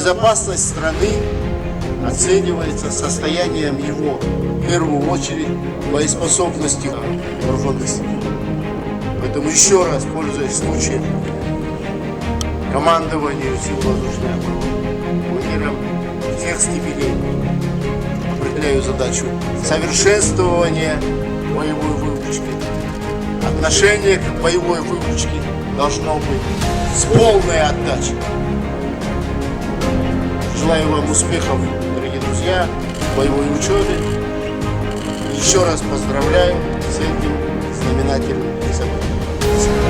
Безопасность страны оценивается состоянием его, в первую очередь, боеспособностью вооруженных сил. Поэтому еще раз, пользуясь случаем, командованию сил воздушной обороны, лидерам всех степеней определяю задачу совершенствования боевой выучки. Отношение к боевой выучке должно быть с полной отдачей. Желаю вам успехов, дорогие друзья, в боевой учебе. Еще раз поздравляю с этим знаменательным событием.